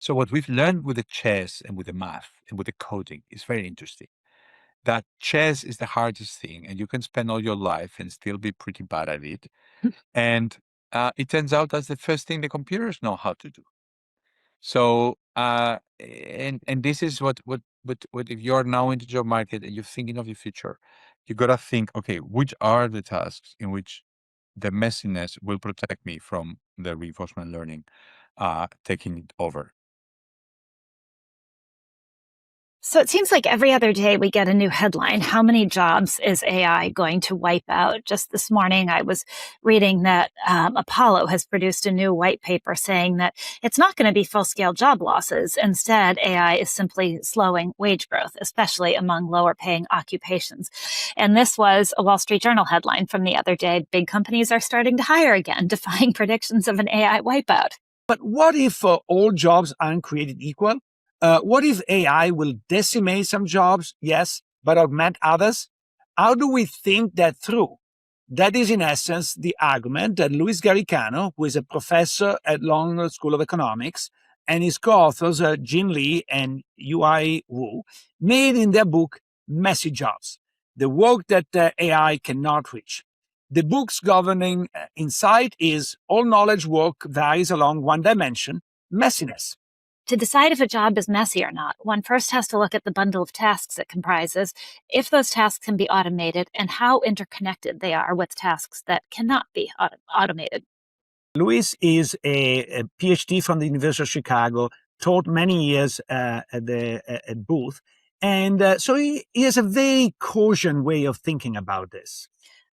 So what we've learned with the chess and with the math and with the coding is very interesting. That chess is the hardest thing, and you can spend all your life and still be pretty bad at it. And it turns out that's the first thing the computers know how to do. So and this is what if you're now in the job market and you're thinking of your future, you gotta think, okay, which are the tasks in which the messiness will protect me from the reinforcement learning taking it over. So it seems like every other day we get a new headline. How many jobs is AI going to wipe out? Just this morning, I was reading that Apollo has produced a new white paper saying that it's not going to be full-scale job losses. Instead, AI is simply slowing wage growth, especially among lower-paying occupations. And this was a Wall Street Journal headline from the other day. Big companies are starting to hire again, defying predictions of an AI wipeout. But what if all jobs aren't created equal? What if AI will decimate some jobs, yes, but augment others? How do we think that through? That is, in essence, the argument that Luis Garicano, who is a professor at London School of Economics, and his co-authors, Jin Lee and Yanhui Wu, made in their book, Messy Jobs, the work that AI cannot reach. The book's governing insight is all knowledge work varies along one dimension, messiness. To decide if a job is messy or not, one first has to look at the bundle of tasks it comprises, if those tasks can be automated, and how interconnected they are with tasks that cannot be automated. Luis is a PhD from the University of Chicago, taught many years at Booth, and so he has a very Coasian way of thinking about this.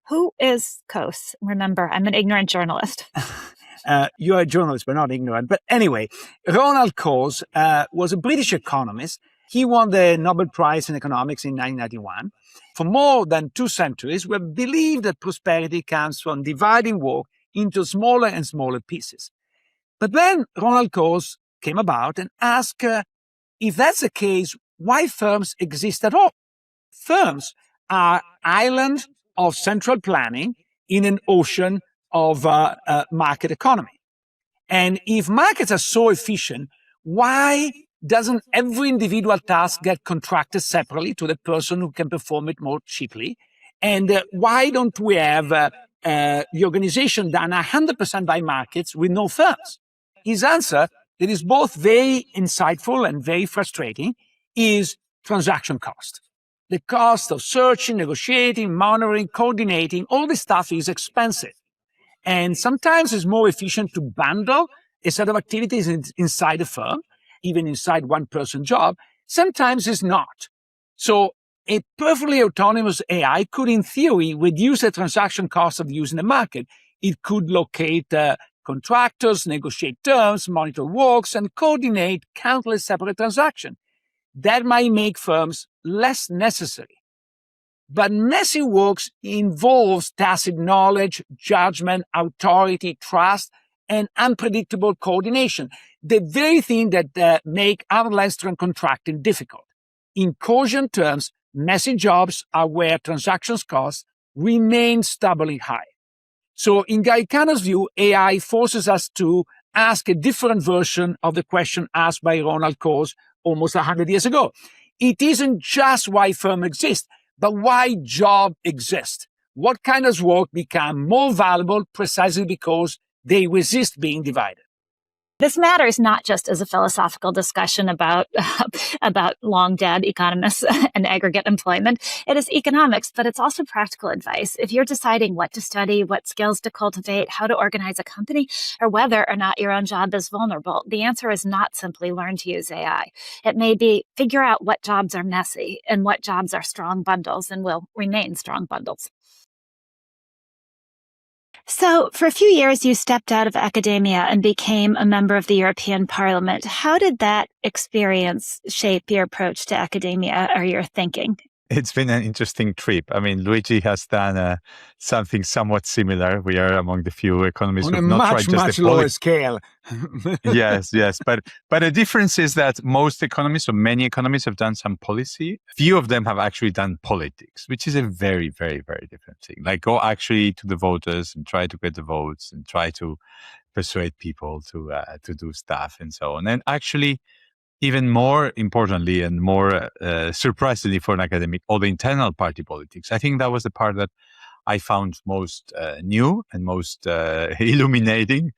Who is Coase? Remember, I'm an ignorant journalist. You're a journalist, but not ignorant. But anyway, Ronald Coase was a British economist. He won the Nobel Prize in Economics in 1991. For more than 2 centuries, we believe that prosperity comes from dividing work into smaller and smaller pieces. But then Ronald Coase came about and asked, if that's the case, why firms exist at all? Firms are islands of central planning in an ocean of market economy. And if markets are so efficient, why doesn't every individual task get contracted separately to the person who can perform it more cheaply? And why don't we have the organization done 100% by markets with no firms? His answer, that is both very insightful and very frustrating, is transaction cost. The cost of searching, negotiating, monitoring, coordinating, all this stuff is expensive. And sometimes it's more efficient to bundle a set of activities inside a firm, even inside one person job. Sometimes it's not. So a perfectly autonomous AI could, in theory, reduce the transaction cost of using the market. It could locate contractors, negotiate terms, monitor works, and coordinate countless separate transactions. That might make firms less necessary. But messy works involves tacit knowledge, judgment, authority, trust, and unpredictable coordination, the very thing that make analyzing contracting difficult. In Coasian terms, messy jobs are where transactions costs remain stubbornly high. So in Garicano's view, AI forces us to ask a different version of the question asked by Ronald Coase almost 100 years ago. It isn't just why firms exist, but why jobs exist. What kind of work become more valuable precisely because they resist being divided. This matters not just as a philosophical discussion about long dead economists and aggregate employment. It is economics, but it's also practical advice. If you're deciding what to study, what skills to cultivate, how to organize a company, or whether or not your own job is vulnerable, the answer is not simply learn to use AI. It may be figure out what jobs are messy and what jobs are strong bundles and will remain strong bundles. So for a few years, you stepped out of academia and became a member of the European Parliament. How did that experience shape your approach to academia or your thinking? It's been an interesting trip. I mean, Luigi has done something somewhat similar. We are among the few economists who have not tried just much lower scale. Yes. But the difference is that most economists or many economists have done some policy. Few of them have actually done politics, which is a very, very, very different thing. Like go actually to the voters and try to get the votes and try to persuade people to do stuff and so on. And actually, even more importantly and more surprisingly for an academic, all the internal party politics. I think that was the part that I found most new and most illuminating.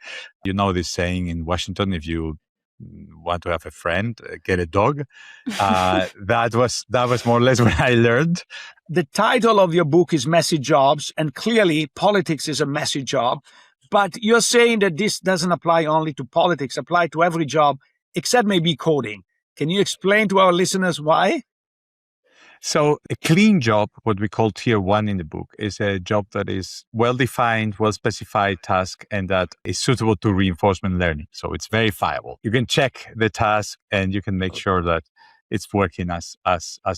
You know this saying in Washington, if you want to have a friend, get a dog. That was more or less what I learned. The title of your book is Messy Jobs, and clearly politics is a messy job. But you're saying that this doesn't apply only to politics, apply to every job, except maybe coding. Can you explain to our listeners why? So a clean job, what we call tier 1 in the book, is a job that is well-defined, well-specified task, and that is suitable to reinforcement learning. So it's verifiable. You can check the task and you can make sure that it's working as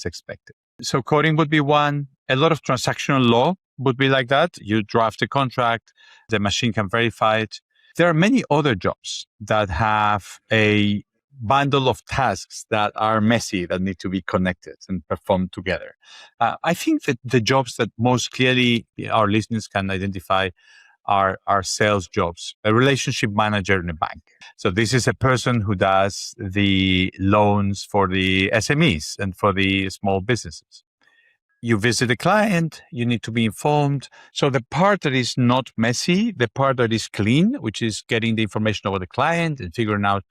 expected. So coding would be one. A lot of transactional law would be like that. You draft a contract, the machine can verify it. There are many other jobs that have a bundle of tasks that are messy, that need to be connected and performed together. I think that the jobs that most clearly our listeners can identify are sales jobs. A relationship manager in a bank. So this is a person who does the loans for the SMEs and for the small businesses. You visit a client, you need to be informed. So the part that is not messy, the part that is clean, which is getting the information over the client and figuring out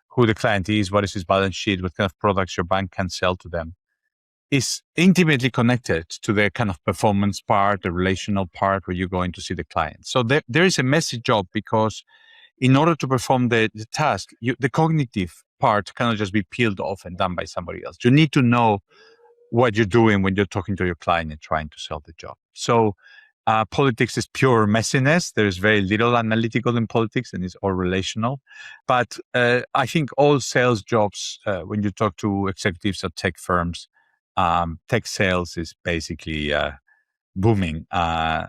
who the client is, what is his balance sheet, what kind of products your bank can sell to them, is intimately connected to the kind of performance part, the relational part where you're going to see the client. So there is a messy job because in order to perform the task, the cognitive part cannot just be peeled off and done by somebody else. You need to know what you're doing when you're talking to your client and trying to sell the job. So politics is pure messiness. There is very little analytical in politics and it's all relational. But I think all sales jobs, when you talk to executives at tech firms, tech sales is basically booming.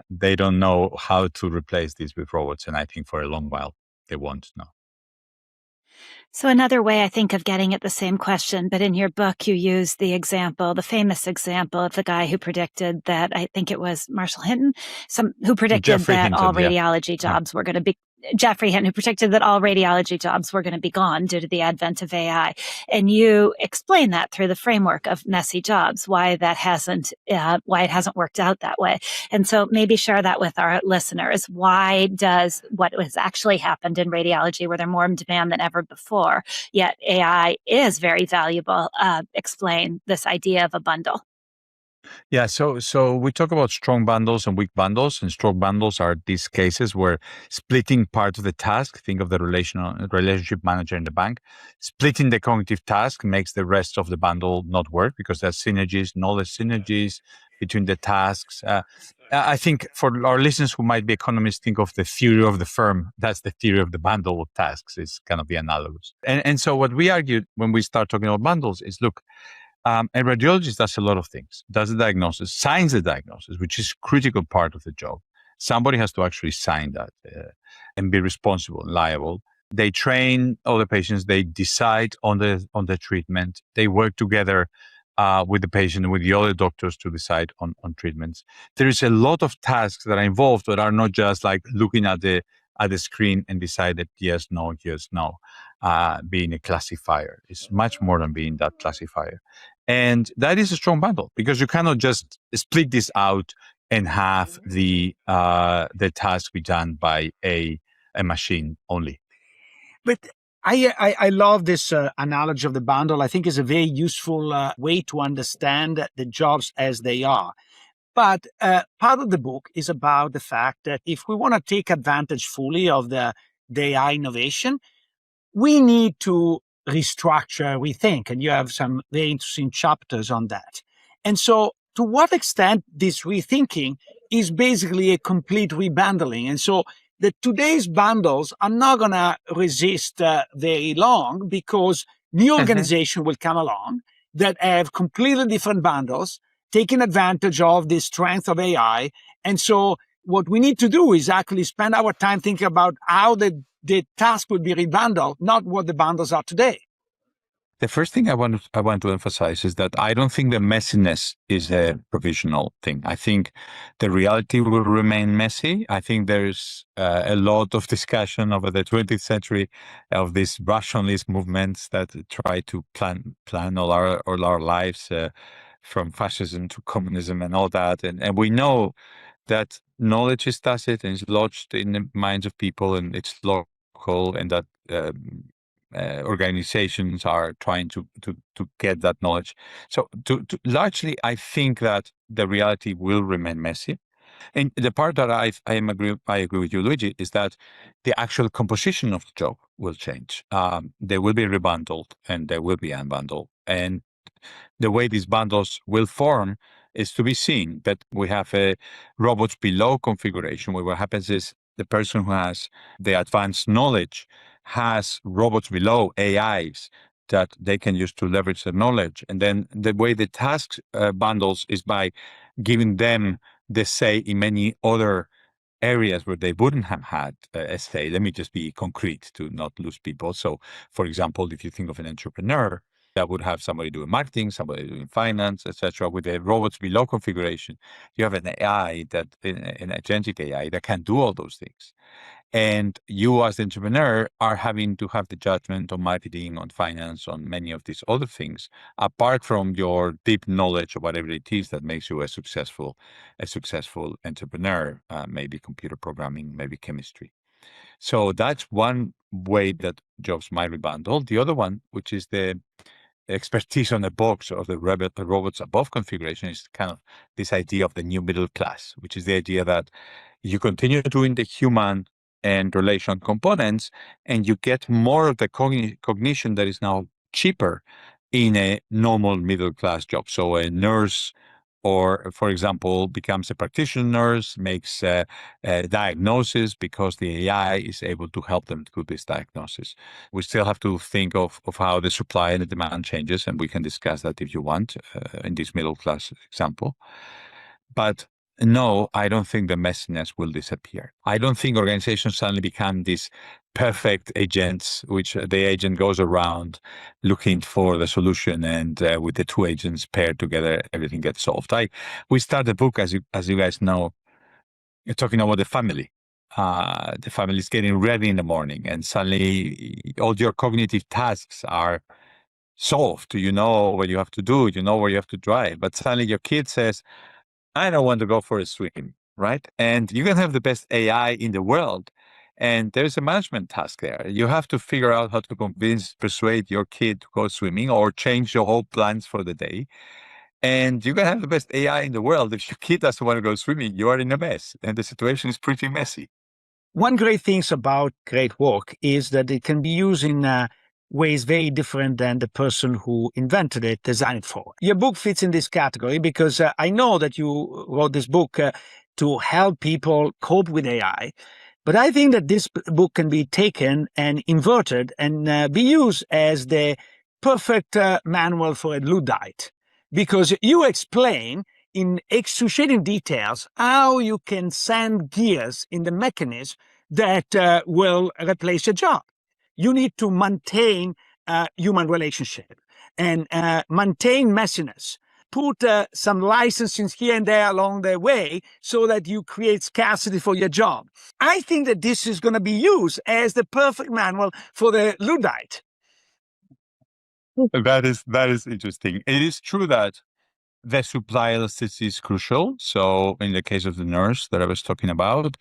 They don't know how to replace this with robots. And I think for a long while, they won't know. So another way I think of getting at the same question, but in your book, you use the famous example of the guy who predicted that, I think it was Marshall Hinton, who predicted Jeffrey that Hinton, all radiology jobs were going to be Jeffrey Hinton, who predicted that all radiology jobs were going to be gone due to the advent of AI. And you explain that through the framework of messy jobs, why it hasn't worked out that way. And so maybe share that with our listeners. Why does what has actually happened in radiology, where they're more in demand than ever before, yet AI is very valuable, explain this idea of a bundle? Yeah, so we talk about strong bundles and weak bundles, and strong bundles are these cases where splitting part of the task, think of the relationship manager in the bank, splitting the cognitive task makes the rest of the bundle not work because there's synergies, knowledge synergies between the tasks. I think for our listeners who might be economists, think of the theory of the firm. That's the theory of the bundle of tasks. It's kind of the analogous. And so what we argued when we start talking about bundles is, look, a radiologist does a lot of things, does the diagnosis, signs the diagnosis, which is a critical part of the job. Somebody has to actually sign that and be responsible and liable. They train all the patients. They decide on the treatment. They work together with the patient and with the other doctors to decide on treatments. There is a lot of tasks that are involved that are not just like looking at the screen and decide that yes, no, being a classifier. It's much more than being that classifier. And that is a strong bundle because you cannot just split this out and have the task be done by a machine only. But I love this analogy of the bundle. I think it's a very useful way to understand the jobs as they are. But part of the book is about the fact that if we want to take advantage fully of the AI innovation, we need to restructure, rethink, and you have some very interesting chapters on that. And so to what extent this rethinking is basically a complete rebundling. And so today's bundles are not going to resist very long because new organizations will come along that have completely different bundles, taking advantage of the strength of AI. And so what we need to do is actually spend our time thinking about how the task would be rebundled, not what the bundles are today. The first thing I want to emphasize is that I don't think the messiness is a provisional thing. I think the reality will remain messy. I think there's a lot of discussion over the 20th century of these rationalist movements that try to plan all our lives, from fascism to communism and all that. And we know that knowledge is tacit and is lodged in the minds of people, and it's local, and that organizations are trying to get that knowledge. So largely, I think that the reality will remain messy. And the part that I agree with you, Luigi, is that the actual composition of the job will change. They will be rebundled and they will be unbundled. And the way these bundles will form is to be seen. That we have a robots below configuration, where what happens is the person who has the advanced knowledge has robots below, AIs, that they can use to leverage their knowledge. And then the way the tasks bundles is by giving them the say in many other areas where they wouldn't have had a say. Let me just be concrete to not lose people. So, for example, if you think of an entrepreneur, that would have somebody doing marketing, somebody doing finance, etc. With the robots below configuration, you have an AI an agentic AI that can do all those things. And you as the entrepreneur are having to have the judgment on marketing, on finance, on many of these other things, apart from your deep knowledge of whatever it is that makes you a successful entrepreneur, maybe computer programming, maybe chemistry. So that's one way that jobs might rebundle. The other one, which is the expertise on the box of the robots above configuration, is kind of this idea of the new middle class, which is the idea that you continue doing the human and relation components, and you get more of the cognition that is now cheaper in a normal middle class job. So a nurse, or for example, becomes a practitioner nurse, makes a diagnosis because the AI is able to help them do this diagnosis. We still have to think of how the supply and the demand changes, and we can discuss that if you want in this middle class example. But no, I don't think the messiness will disappear. I don't think organizations suddenly become these perfect agents, which the agent goes around looking for the solution, and with the two agents paired together, everything gets solved. We start the book, as you guys know, you're talking about the family. The family is getting ready in the morning, and suddenly all your cognitive tasks are solved. You know what you have to do, you know where you have to drive, but suddenly your kid says, I don't want to go for a swim, right? And you can have the best AI in the world, and there's a management task there. You have to figure out how to persuade your kid to go swimming or change your whole plans for the day. And you can have the best AI in the world. If your kid doesn't want to go swimming, you are in a mess, and the situation is pretty messy. One great thing about great work is that it can be used in ways very different than the person who invented it designed it for. Your book fits in this category because I know that you wrote this book to help people cope with AI. But I think that this book can be taken and inverted and be used as the perfect manual for a Luddite, because you explain in excruciating details how you can send gears in the mechanism that will replace your job. You need to maintain human relationship and maintain messiness. Put some licenses here and there along the way so that you create scarcity for your job. I think that this is going to be used as the perfect manual for the Luddite. That is interesting. It is true that the supply elasticity is crucial. So in the case of the nurse that I was talking about,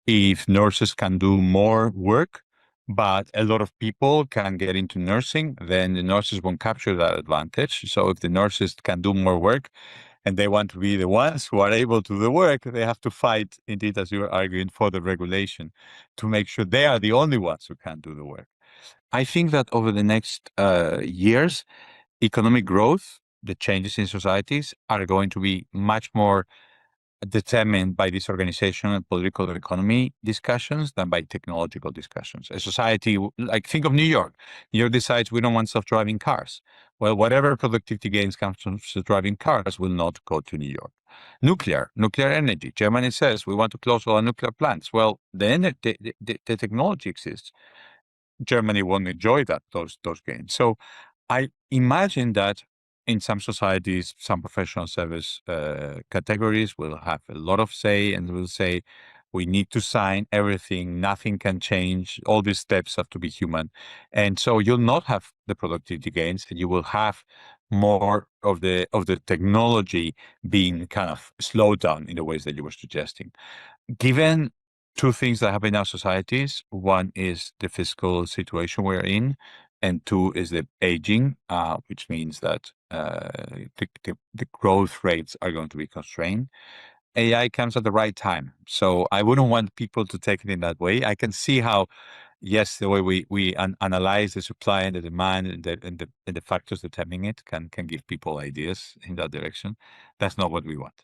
if nurses can do more work, but a lot of people can get into nursing, then the nurses won't capture that advantage. So if the nurses can do more work and they want to be the ones who are able to do the work, they have to fight, indeed, as you were arguing, for the regulation to make sure they are the only ones who can do the work. I think that over the next years, economic growth, the changes in societies are going to be much more determined by these organizational and political economy discussions than by technological discussions. A society, like think of New York. New York decides we don't want self-driving cars. Well, whatever productivity gains comes from self-driving cars will not go to New York. Nuclear energy. Germany says we want to close all our nuclear plants. Well, the technology exists. Germany won't enjoy those gains. So I imagine that in some societies, some professional service categories will have a lot of say and will say, we need to sign everything, nothing can change, all these steps have to be human. And so you'll not have the productivity gains, and you will have more of the technology being kind of slowed down in the ways that you were suggesting. Given two things that happen in our societies, one is the fiscal situation we're in, and two is the aging, which means that the growth rates are going to be constrained. AI comes at the right time. So I wouldn't want people to take it in that way. I can see how, yes, the way we analyze the supply and the demand and the factors determining it can give people ideas in that direction. That's not what we want.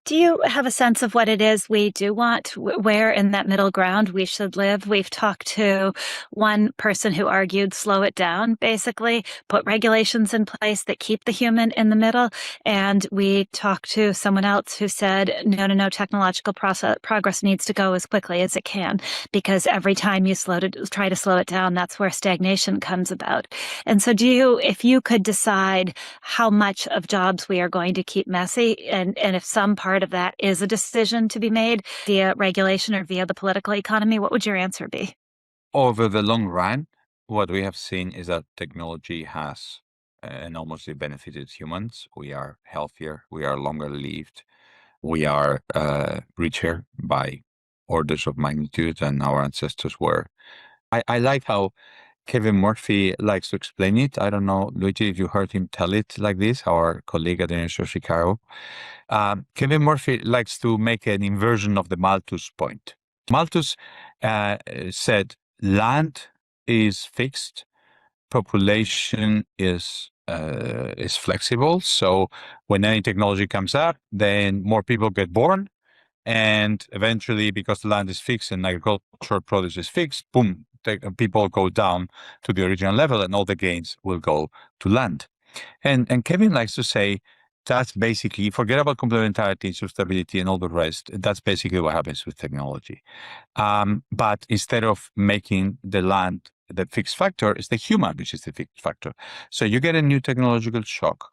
Do you have a sense of what it is we do want, where in that middle ground we should live? We've talked to one person who argued slow it down, basically, put regulations in place that keep the human in the middle. And we talked to someone else who said, no, technological progress needs to go as quickly as it can, because every time you try to slow it down, that's where stagnation comes about. And so if you could decide how much of jobs we are going to keep messy, and if some part of that is a decision to be made via regulation or via the political economy, what would your answer be? Over the long run, what we have seen is that technology has enormously benefited humans. We are healthier, we are longer lived, we are richer by orders of magnitude than our ancestors were. I like how Kevin Murphy likes to explain it. I don't know, Luigi, if you heard him tell it like this, our colleague at the University of Chicago. Kevin Murphy likes to make an inversion of the Malthus point. Malthus said land is fixed, population is flexible. So when any technology comes up, then more people get born. And eventually, because the land is fixed and agricultural produce is fixed, boom, people go down to the original level and all the gains will go to land. And Kevin likes to say, that's basically, forget about complementarity, stability, and all the rest. That's basically what happens with technology. But instead of making the land the fixed factor, it's the human which is the fixed factor. So you get a new technological shock.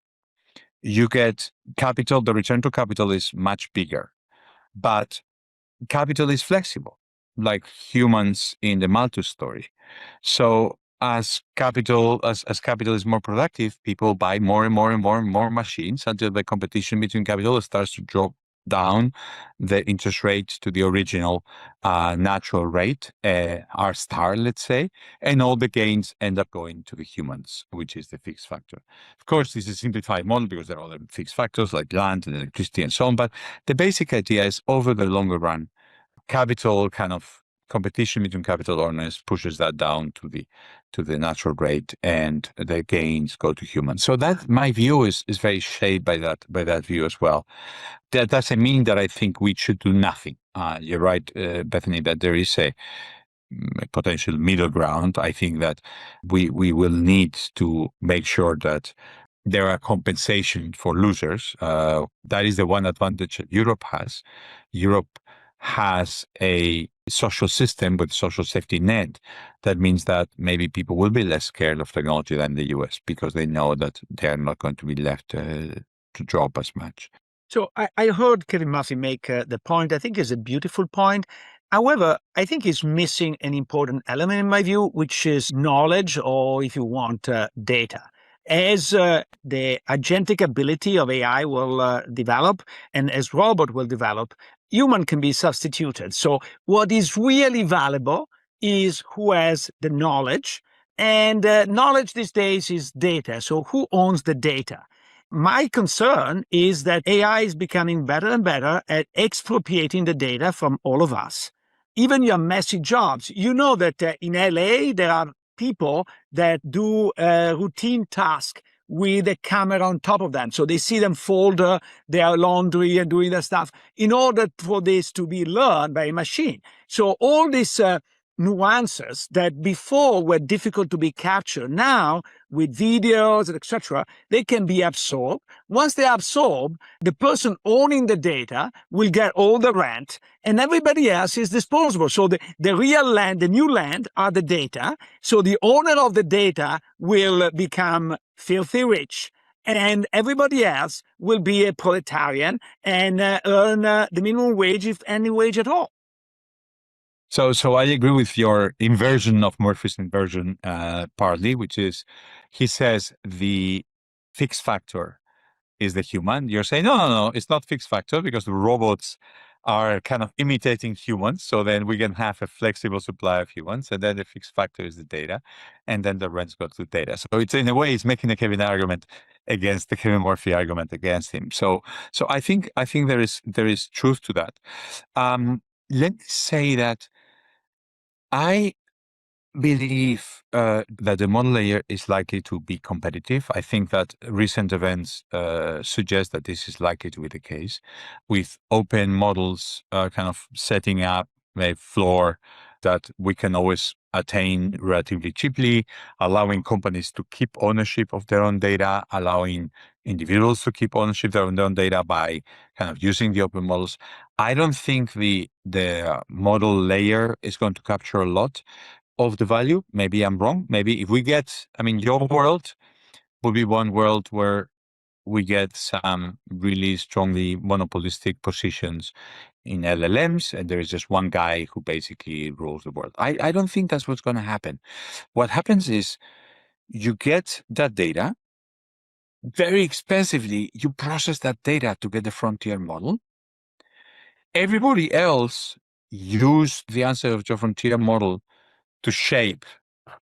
You get capital, the return to capital is much bigger. But capital is flexible, like humans in the Malthus story. So as capital is more productive, people buy more and more and more and more machines until the competition between capital starts to drop down the interest rate to the original natural rate, R star, let's say, and all the gains end up going to the humans, which is the fixed factor. Of course, this is a simplified model because there are other fixed factors like land and electricity and so on, but the basic idea is over the longer run, capital kind of competition between capital owners pushes that down to the natural rate, and the gains go to humans. So that, my view, is very shaped by that view as well. That doesn't mean that I think we should do nothing. You're right, Bethany, that there is a potential middle ground. I think that we will need to make sure that there are compensation for losers. That is the one advantage that Europe has. Europe has a social system with social safety net. That means that maybe people will be less scared of technology than the US because they know that they're not going to be left to drop as much. So I heard Kevin Murphy make the point. I think is a beautiful point. However, I think he's missing an important element in my view, which is knowledge, or if you want, data. As the agentic ability of AI will develop, and as robot will develop, human can be substituted. So what is really valuable is who has the knowledge, and knowledge these days is data. So who owns the data? My concern is that AI is becoming better and better at expropriating the data from all of us. Even your messy jobs. You know that in LA, there are people that do routine tasks with a camera on top of them. So they see them fold their laundry and doing their stuff in order for this to be learned by a machine. So all this nuances that before were difficult to be captured. Now, with videos, etc., they can be absorbed. Once they're absorbed, the person owning the data will get all the rent, and everybody else is disposable. So the real land, the new land, are the data. So the owner of the data will become filthy rich, and everybody else will be a proletarian and earn the minimum wage, if any wage at all. So I agree with your inversion of Murphy's inversion partly, which is, he says the fixed factor is the human. You're saying, no, it's not fixed factor because the robots are kind of imitating humans. So then we can have a flexible supply of humans, and then the fixed factor is the data, and then the rents go to data. So it's, in a way, it's making the Kevin argument against the Kevin Murphy argument against him. So I think there is truth to that. Let me say that I believe that the model layer is likely to be competitive. I think that recent events suggest that this is likely to be the case, with open models kind of setting up a floor that we can always attain relatively cheaply, allowing companies to keep ownership of their own data, allowing individuals to keep ownership of their own data by kind of using the open models. I don't think the model layer is going to capture a lot of the value. Maybe I'm wrong. Maybe if we get, your world will be one world where we get some really strongly monopolistic positions in LLMs, and there is just one guy who basically rules the world. I don't think that's what's going to happen. What happens is you get that data very expensively, you process that data to get the frontier model. Everybody else use the answer of your frontier model to shape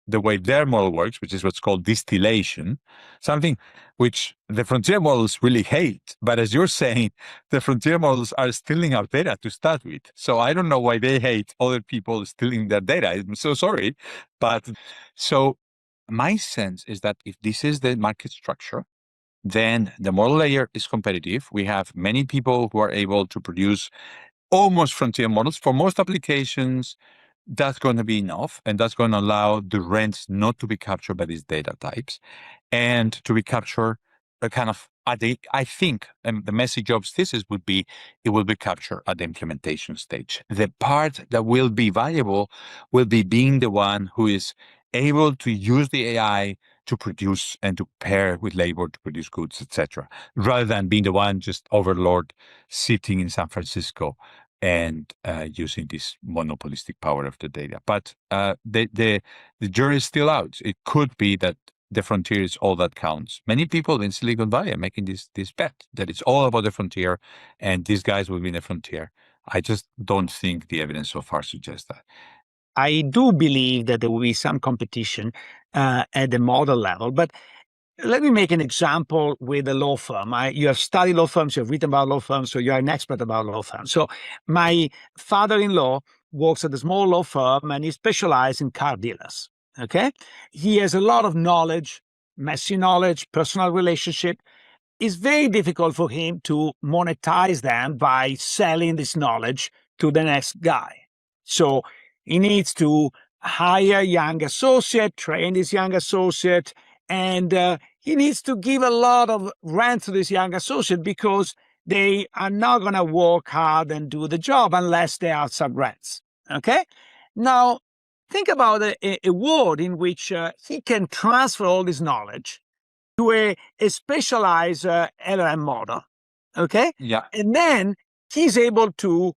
the way their model works, which is what's called distillation, something which the frontier models really hate. But as you're saying, the frontier models are stealing our data to start with. So I don't know why they hate other people stealing their data. I'm so sorry. But so my sense is that if this is the market structure, then the model layer is competitive. We have many people who are able to produce almost frontier models. For most applications, that's going to be enough, and that's going to allow the rents not to be captured by these data types and to be captured kind of at the, I think, the messy jobs thesis would be, it will be captured at the implementation stage. The part that will be valuable will be being the one who is able to use the AI to produce and to pair with labor to produce goods, etc., rather than being the one just overlord sitting in San Francisco and using this monopolistic power of the data. But the jury is still out. It could be that the frontier is all that counts. Many people in Silicon Valley are making this bet that it's all about the frontier, and these guys will be in the frontier. I just don't think the evidence so far suggests that. I do believe that there will be some competition at the model level, but let me make an example with a law firm. You have studied law firms, you have written about law firms, so you're an expert about law firms. So my father-in-law works at a small law firm, and he specializes in car dealers. Okay, he has a lot of knowledge, messy knowledge, personal relationship. It's very difficult for him to monetize them by selling this knowledge to the next guy. So he needs to hire a young associate, train this young associate, and he needs to give a lot of rent to this young associate because they are not going to work hard and do the job unless they are sub-rents. Okay? Now, think about a world in which he can transfer all this knowledge to a specialized LLM model. Okay? Yeah. And then he's able to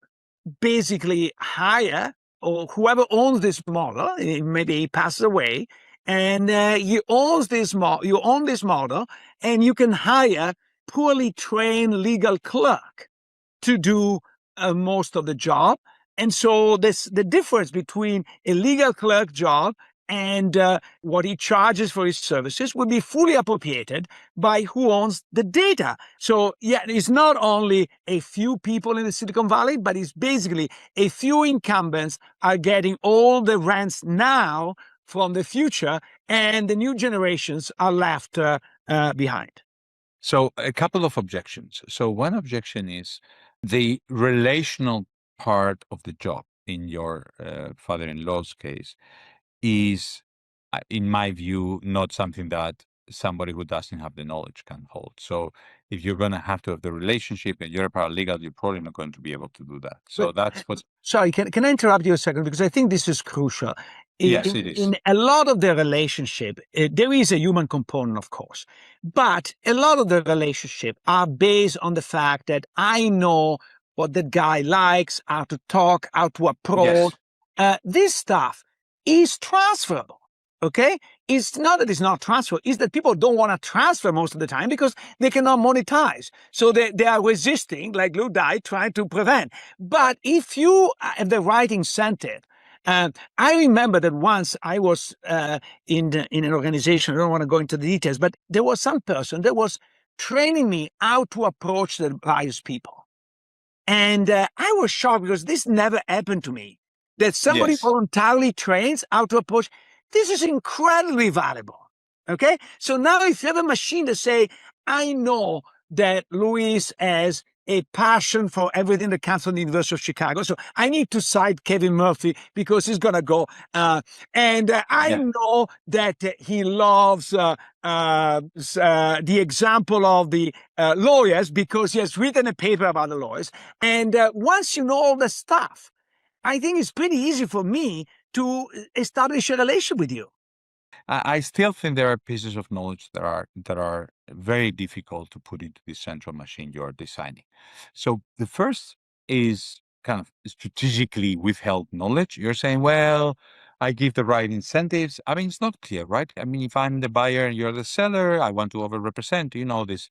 basically hire, or whoever owns this model, maybe he passes away, and you own this model, and you can hire poorly trained legal clerk to do most of the job. And so the difference between a legal clerk job and what he charges for his services will be fully appropriated by who owns the data. So yeah, it's not only a few people in the Silicon Valley, but it's basically a few incumbents are getting all the rents now from the future, and the new generations are left behind. So a couple of objections. So one objection is the relational part of the job. in your father-in-law's case is, in my view, not something that somebody who doesn't have the knowledge can hold. So if you're going to have the relationship and you're a paralegal, you're probably not going to be able to do that. So But, that's what. sorry, can I interrupt you a second? Because I think this is crucial. Yes, it is. In a lot of the relationship, there is a human component, of course, but a lot of the relationship are based on the fact that I know what that guy likes, how to talk, how to approach. Yes. This stuff is transferable. Okay, it's not that it's not transferable; it's that people don't want to transfer most of the time because they cannot monetize. So they are resisting, like Luddite, trying to prevent. But if you have the right incentive, I remember that once I was in an organization. I don't want to go into the details, but there was some person that was training me how to approach the various people, and I was shocked because this never happened to me. That somebody Yes. voluntarily trains how to approach. This is incredibly valuable. Okay, so now if you have a machine to say, I know that Luis has a passion for everything that comes from the University of Chicago. So I need to cite Kevin Murphy because he's going to go. I know that he loves the example of the lawyers because he has written a paper about the lawyers. And once you know all the stuff, I think it's pretty easy for me to establish a relation with you. I still think there are pieces of knowledge that are very difficult to put into the central machine you're designing. So the first is kind of strategically withheld knowledge. You're saying, well, I give the right incentives. I mean, it's not clear, right? I mean, if I'm the buyer and you're the seller, I want to overrepresent. You know this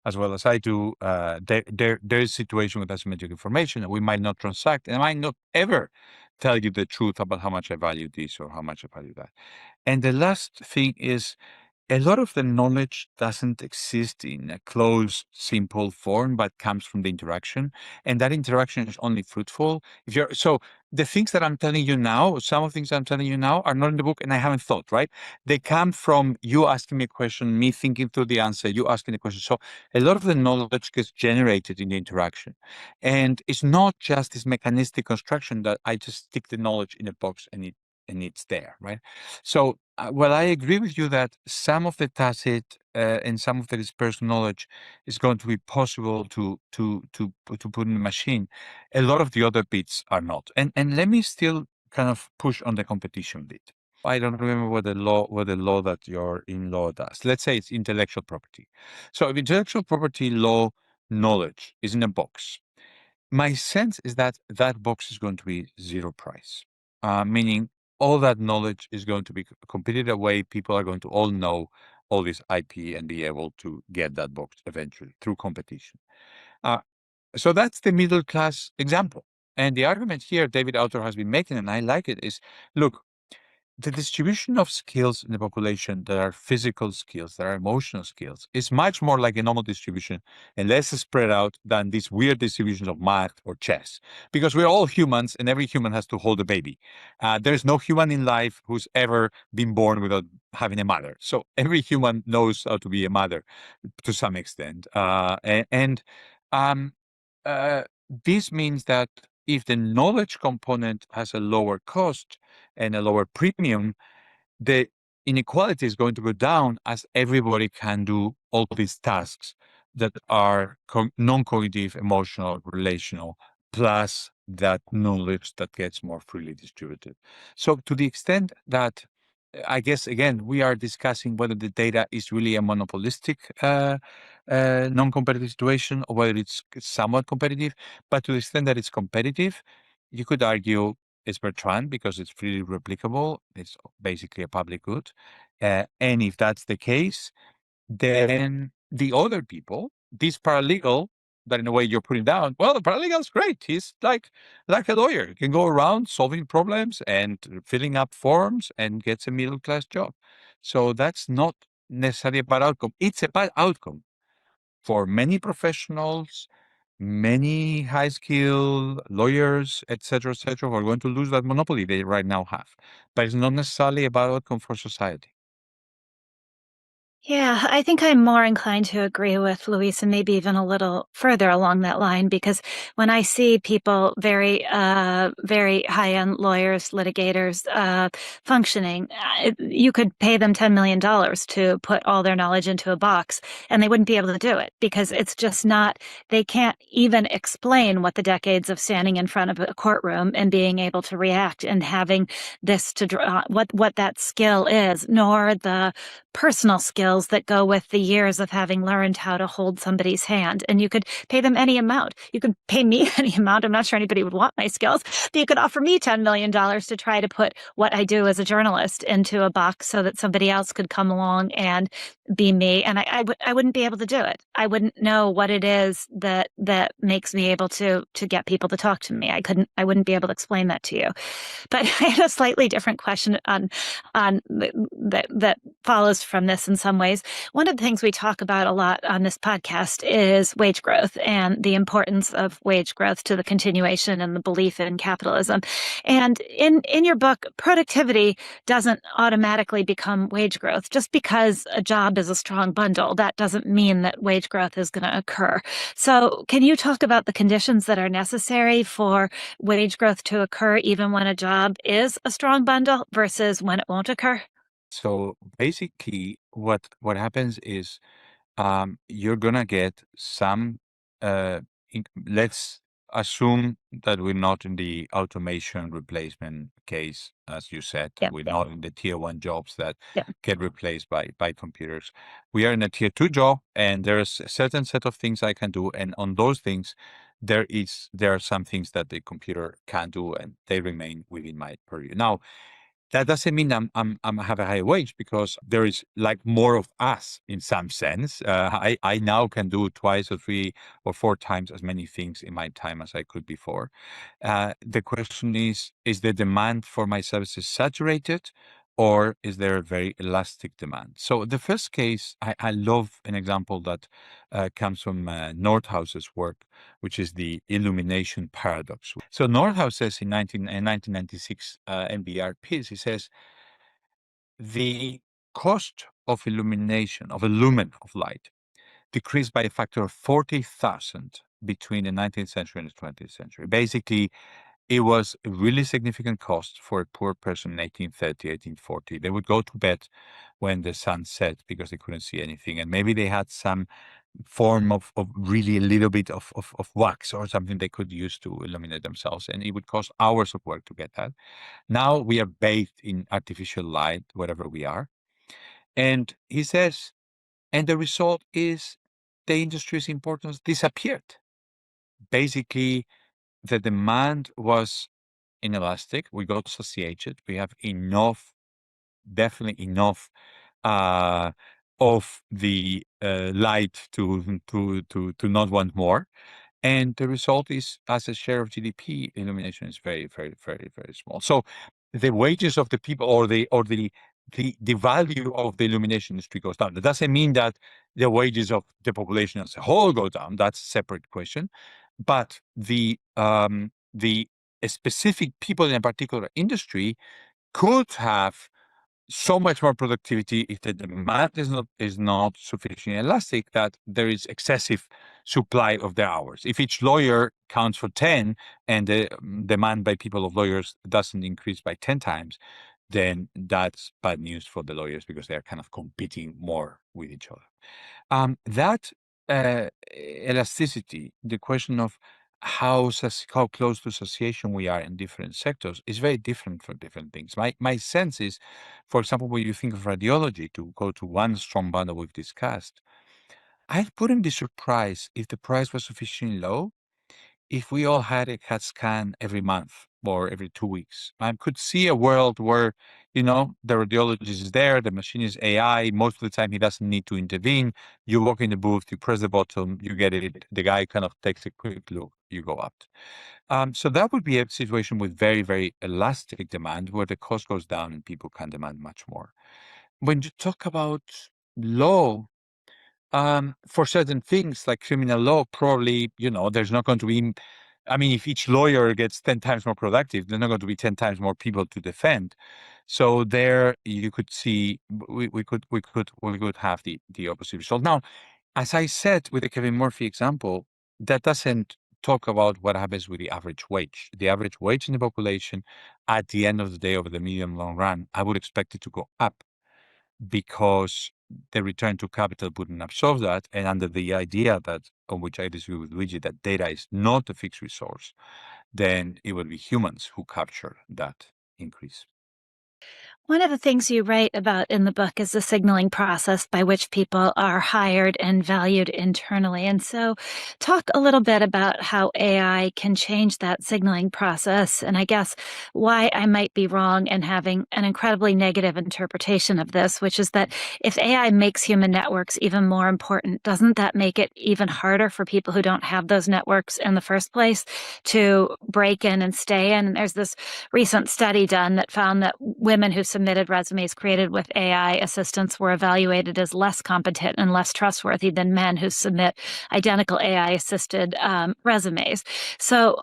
as well as I do. There is a situation with asymmetric information that we might not transact, and I might not ever tell you the truth about how much I value this or how much I value that. And the last thing is, a lot of the knowledge doesn't exist in a closed, simple form, but comes from the interaction. And that interaction is only fruitful if you're. So the things that I'm telling you now, some of the things I'm telling you now are not in the book and I haven't thought, right? They come from you asking me a question, me thinking through the answer, you asking the question. So a lot of the knowledge gets generated in the interaction. And it's not just this mechanistic construction that I just stick the knowledge in a box and it's there, right? So, well, I agree with you that some of the tacit and some of the dispersed knowledge is going to be possible to put in the machine. A lot of the other bits are not. And let me still kind of push on the competition bit. I don't remember what the law that your in-law does. Let's say it's intellectual property. So if intellectual property law knowledge is in a box, my sense is that that box is going to be zero price, meaning all that knowledge is going to be competed away. People are going to all know all this IP and be able to get that box eventually through competition. So that's the middle class example. And the argument here David Autor has been making, and I like it, is look, the distribution of skills in the population that are physical skills, that are emotional skills, is much more like a normal distribution and less spread out than these weird distributions of math or chess. Because we're all humans and every human has to hold a baby. There's no human in life who's ever been born without having a mother. So every human knows how to be a mother to some extent. This means that if the knowledge component has a lower cost and a lower premium, the inequality is going to go down as everybody can do all these tasks that are non-cognitive, emotional, relational, plus that knowledge that gets more freely distributed. So to the extent that, I guess, again, we are discussing whether the data is really a monopolistic non-competitive situation or whether it's somewhat competitive. But to the extent that it's competitive, you could argue it's Bertrand because it's freely replicable. It's basically a public good. And if that's the case, then the other people, this paralegal that in a way you're putting down, well, the paralegal's great. He's like a lawyer. He can go around solving problems and filling up forms and gets a middle class job. So that's not necessarily a bad outcome. It's a bad outcome for many professionals, many high-skilled lawyers, etc., who are going to lose that monopoly they right now have. But it's not necessarily a bad outcome for society. Yeah, I think I'm more inclined to agree with Luis and maybe even a little further along that line, because when I see people, very high-end lawyers, litigators, functioning, you could pay them $10 million to put all their knowledge into a box and they wouldn't be able to do it because it's just not, they can't even explain what the decades of standing in front of a courtroom and being able to react and having this to draw, what that skill is, nor the personal skills that go with the years of having learned how to hold somebody's hand. And you could pay them any amount. You could pay me any amount. I'm not sure anybody would want my skills, but you could offer me $10 million to try to put what I do as a journalist into a box so that somebody else could come along and be me. And I wouldn't be able to do it. I wouldn't know what it is that makes me able to get people to talk to me. I wouldn't be able to explain that to you. But I had a slightly different question on that follows from this in some ways. One of the things we talk about a lot on this podcast is wage growth and the importance of wage growth to the continuation and the belief in capitalism. And in your book, productivity doesn't automatically become wage growth. Just because a job is a strong bundle, that doesn't mean that wage growth is going to occur. So can you talk about the conditions that are necessary for wage growth to occur even when a job is a strong bundle versus when it won't occur? So basically, what happens is you're gonna get some. Let's assume that we're not in the automation replacement case, as you said. Yeah. We're not in the tier one jobs that Yeah. get replaced by computers. We are in a tier two job, and there's a certain set of things I can do, and on those things, there are some things that the computer can do, and they remain within my purview. Now, that doesn't mean I'm have a higher wage because there is like more of us in some sense. I now can do twice or three or four times as many things in my time as I could before. The question is the demand for my services saturated, or is there a very elastic demand? So the first case, I love an example that comes from Nordhaus's work, which is the Illumination Paradox. So Nordhaus says in 1996 NBR piece, he says, the cost of illumination, of a lumen of light, decreased by a factor of 40,000 between the 19th century and the 20th century. Basically, it was a really significant cost for a poor person in 1830, 1840. They would go to bed when the sun set because they couldn't see anything. And maybe they had some form of really a little bit of wax or something they could use to illuminate themselves. And it would cost hours of work to get that. Now we are bathed in artificial light, wherever we are. And he says, and the result is the industry's importance disappeared. Basically, the demand was inelastic. We got satiated. We have enough, definitely enough of the light to not want more. And the result is, as a share of GDP, illumination is very, very, very, very small. So the wages of the people, or the value of the illumination industry goes down. That doesn't mean that the wages of the population as a whole go down. That's a separate question. But the specific people in a particular industry could have so much more productivity if the demand is not sufficiently elastic, that there is excessive supply of their hours. If each lawyer counts for 10 and the demand by people of lawyers doesn't increase by 10 times, then that's bad news for the lawyers because they're kind of competing more with each other. That elasticity, the question of how close to association we are in different sectors, is very different for different things. My sense is, for example, when you think of radiology, to go to one strong bundle we've discussed, I wouldn't be surprised if the price was sufficiently low, if we all had a CAT scan every month or every 2 weeks. I could see a world where, the radiologist is there, the machine is AI. Most of the time, he doesn't need to intervene. You walk in the booth, you press the button, you get it. The guy kind of takes a quick look, you go out. So that would be a situation with very, very elastic demand where the cost goes down and people can demand much more. When you talk about law, for certain things like criminal law, probably, there's not going to be I mean, if each lawyer gets 10 times more productive, there's not going to be 10 times more people to defend. So there you could see we could have the opposite result. Now, as I said with the Kevin Murphy example, that doesn't talk about what happens with the average wage. The average wage in the population at the end of the day, over the medium long run, I would expect it to go up, because the return to capital wouldn't absorb that. And under the idea that, on which I disagree with Luigi, that data is not a fixed resource, then it would be humans who capture that increase. One of the things you write about in the book is the signaling process by which people are hired and valued internally. And so, talk a little bit about how AI can change that signaling process, and I guess why I might be wrong in having an incredibly negative interpretation of this, which is that if AI makes human networks even more important, doesn't that make it even harder for people who don't have those networks in the first place to break in and stay in? And there's this recent study done that found that women who submitted resumes created with AI assistants were evaluated as less competent and less trustworthy than men who submit identical AI-assisted resumes. So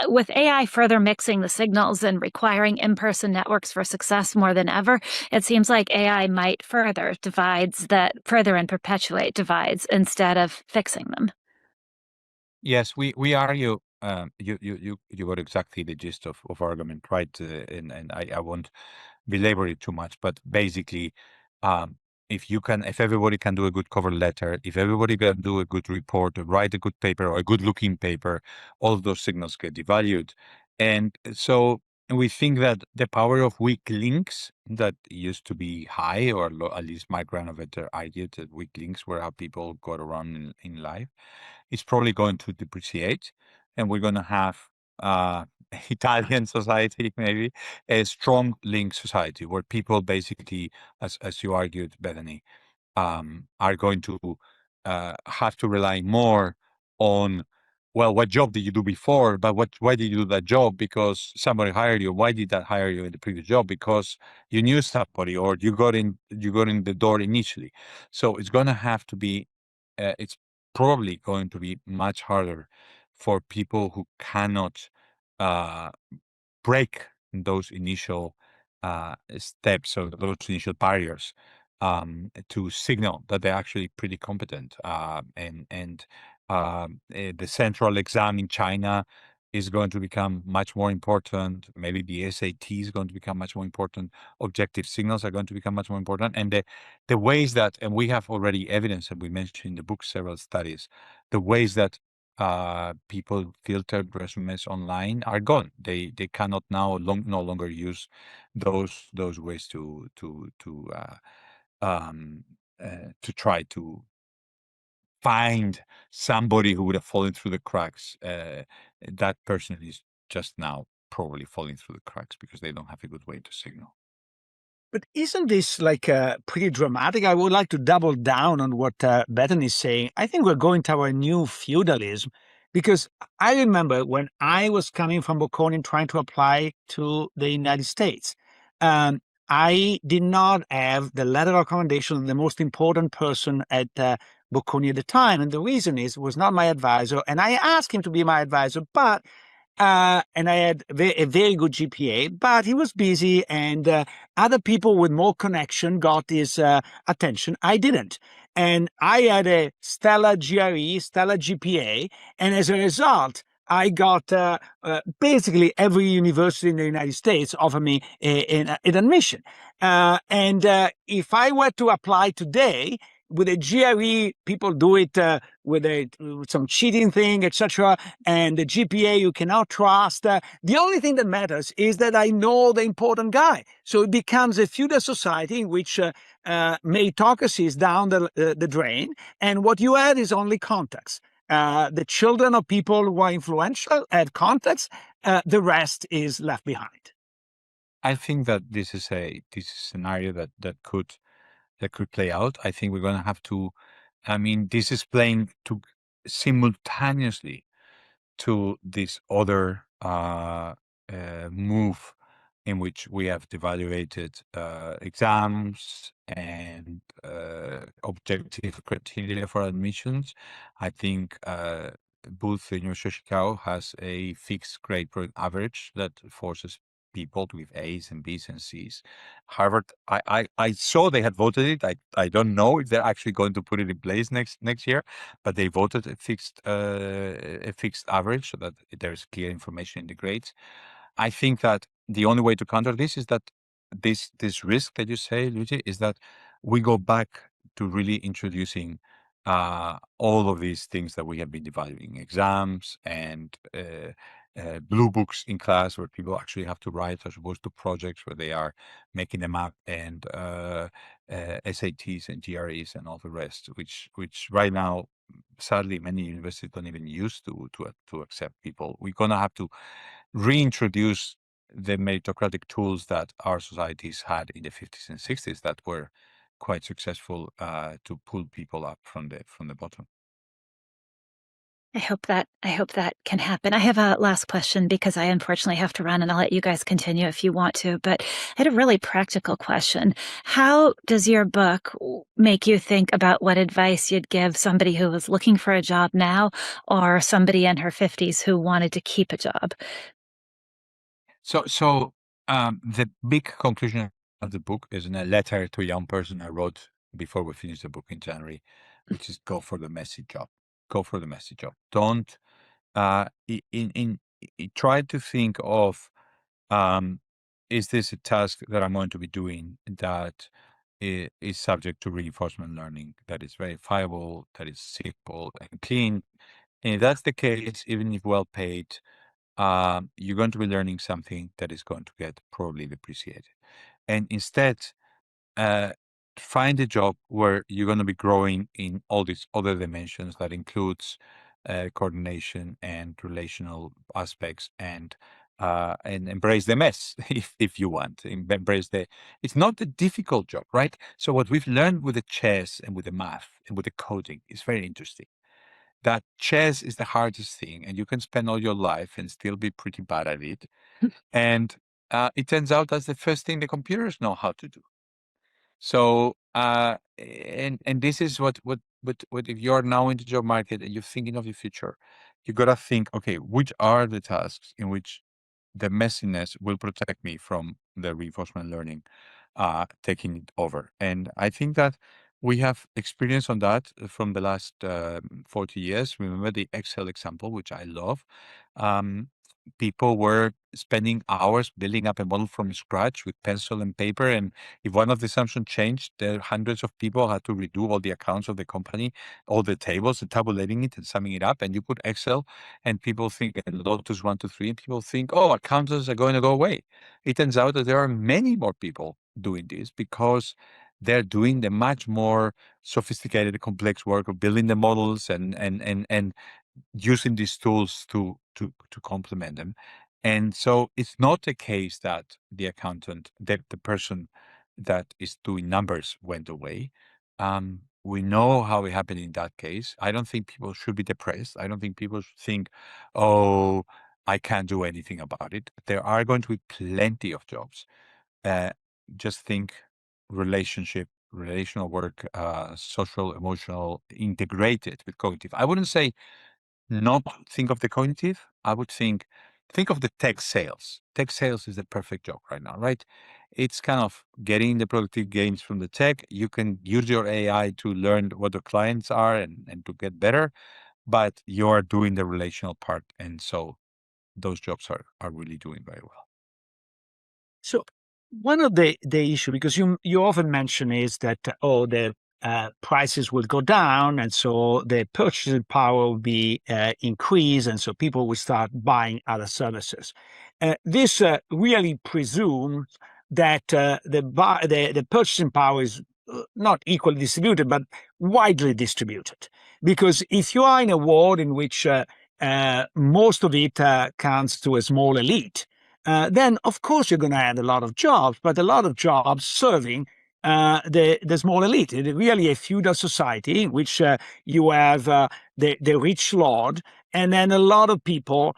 with AI further mixing the signals and requiring in-person networks for success more than ever, it seems like AI might further and perpetuate divides instead of fixing them. Yes, we argue. You got exactly the gist of argument, right? And I won't belabor it too much, but basically, if everybody can do a good cover letter, if everybody can do a good report, or write a good paper or a good looking paper, all of those signals get devalued. And so we think that the power of weak links that used to be high, or at least Mike Granovetter argued that weak links were how people got around in life, is probably going to depreciate, and we're going to have Italian society, maybe a strong link society, where people basically, as you argued, Bethany, are going to have to rely more on, well, what job did you do before? But why did you do that job? Because somebody hired you. Why did that hire you in the previous job? Because you knew somebody, or you got in the door initially. So it's going to have to be. It's probably going to be much harder for people who cannot uh, break those initial steps, or those initial barriers, to signal that they're actually pretty competent. The central exam in China is going to become much more important. Maybe the SAT is going to become much more important. Objective signals are going to become much more important. And the ways that, and we have already evidence, and we mentioned in the book several studies, the ways that people filtered resumes online are gone. They cannot now no longer use those ways to try to find somebody who would have fallen through the cracks. That person is just now probably falling through the cracks because they don't have a good way to signal. But isn't this like pretty dramatic? I would like to double down on what Bethany is saying. I think we're going toward a new feudalism, because I remember when I was coming from Bocconi and trying to apply to the United States, I did not have the letter of recommendation of the most important person at Bocconi at the time. And the reason is, it was not my advisor. And I asked him to be my advisor, but and I had a very good GPA, but he was busy, and other people with more connection got his attention. I didn't. And I had a stellar GRE, stellar GPA, and as a result, I got basically every university in the United States offer me an admission. If I were to apply today, with a GRE, people do it with some cheating thing, etc. And the GPA you cannot trust. The only thing that matters is that I know the important guy. So it becomes a feudal society in which meritocracy is down the drain, and what you add is only contacts. The children of people who are influential add contacts. The rest is left behind. I think that this is a scenario that could play out. I think we're going to have to. I mean, this is playing to simultaneously to this other move in which we have devaluated exams and objective criteria for admissions. I think Booth in University of Chicago has a fixed grade point average that forces people to give A's and B's and C's. Harvard, I saw they had voted it. I don't know if they're actually going to put it in place next year, but they voted a fixed average so that there's clear information in the grades. I think that the only way to counter this is that this risk that you say, Luigi, is that we go back to really introducing all of these things that we have been devaluing, exams and blue books in class where people actually have to write as opposed to projects where they are making them up, and SATs and GREs and all the rest, which right now, sadly, many universities don't even use to accept people. We're going to have to reintroduce the meritocratic tools that our societies had in the 50s and 60s that were quite successful to pull people up from the bottom. I hope that can happen. I have a last question because I unfortunately have to run, and I'll let you guys continue if you want to. But I had a really practical question. How does your book make you think about what advice you'd give somebody who was looking for a job now, or somebody in her 50s who wanted to keep a job? So the big conclusion of the book is in a letter to a young person I wrote before we finished the book in January, which is go for the messy job. Go for the messy job. Don't try to think of is this a task that I'm going to be doing that is subject to reinforcement learning, that is verifiable, that is simple and clean. And if that's the case, even if well paid, you're going to be learning something that is going to get probably depreciated. And instead, find a job where you're going to be growing in all these other dimensions that includes coordination and relational aspects, and embrace the mess if you want. Embrace it's not a difficult job, right? So what we've learned with the chess and with the math and with the coding is very interesting. That chess is the hardest thing, and you can spend all your life and still be pretty bad at it. And it turns out that's the first thing the computers know how to do. So, and this is what if you're now in the job market and you're thinking of your future, you gotta think, okay, which are the tasks in which the messiness will protect me from the reinforcement learning taking it over. And I think that we have experience on that from the last 40 years. Remember the Excel example, which I love. People were spending hours building up a model from scratch with pencil and paper. And if one of the assumptions changed, there hundreds of people had to redo all the accounts of the company, all the tables, and tabulating it and summing it up. And you put Excel, and people think Lotus 1, 2, 3, and people think, oh, accountants are going to go away. It turns out that there are many more people doing this because they're doing the much more sophisticated, complex work of building the models and using these tools to complement them. And so it's not the case that the accountant, that the person that is doing numbers went away. We know how it happened in that case. I don't think people should be depressed. I don't think people should think, oh, I can't do anything about it. There are going to be plenty of jobs. Just think relational work, social, emotional, integrated with cognitive. I wouldn't say not think of the cognitive. I would think of the tech sales. Tech sales is the perfect job right now, right? It's kind of getting the productive gains from the tech. You can use your AI to learn what the clients are and to get better, but you're doing the relational part. And so those jobs are really doing very well. So one of the issue, because you often mention, is that the prices will go down, and so the purchasing power will be increased, and so people will start buying other services. This really presumes that the purchasing power is not equally distributed, but widely distributed. Because if you are in a world in which most of it comes to a small elite, then of course you're going to add a lot of jobs, but a lot of jobs serving the small elite. It's really a feudal society in which you have the rich lord, and then a lot of people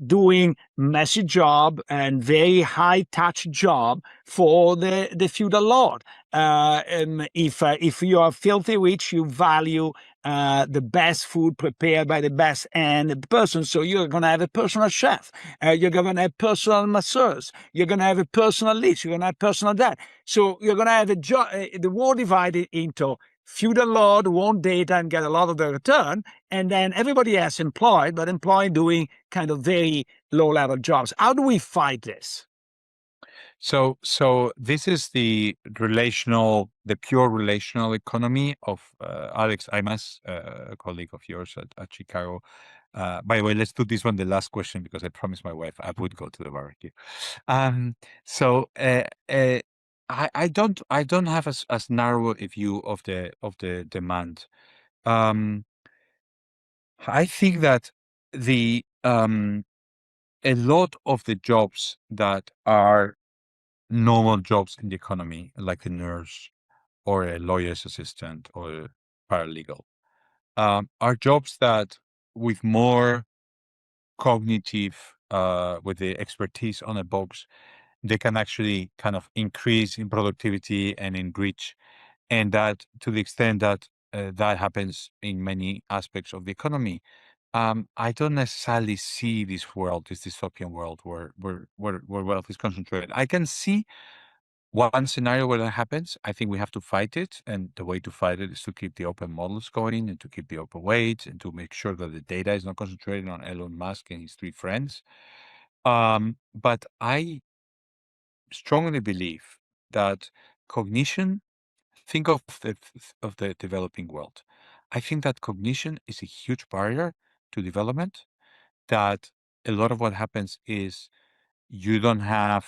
doing messy job and very high touch job for the feudal lord. If you are filthy rich, you value the best food prepared by the best and person. So you're going to have a personal chef. You're going to have personal masseurs. You're going to have a personal leech. You're going to have personal that. So you're going to have the world divided into feudal lord who want data and get a lot of the return, and then everybody else employed, but employed doing kind of very low-level jobs. How do we fight this? So this is the pure relational economy of Alex Imas, a colleague of yours at Chicago. By the way, let's do this one, the last question, because I promised my wife I would go to the barbecue. I don't have as narrow a view of the demand. I think that the a lot of the jobs that are normal jobs in the economy, like a nurse or a lawyer's assistant or a paralegal, are jobs that with more cognitive, with the expertise on a box, they can actually kind of increase in productivity and in reach. And that to the extent that that happens in many aspects of the economy, I don't necessarily see this world, this dystopian world where wealth is concentrated. I can see one scenario where that happens. I think we have to fight it, and the way to fight it is to keep the open models going and to keep the open weights and to make sure that the data is not concentrated on Elon Musk and his three friends. But I strongly believe that cognition. Think of the developing world. I think that cognition is a huge barrier to development. That a lot of what happens is you don't have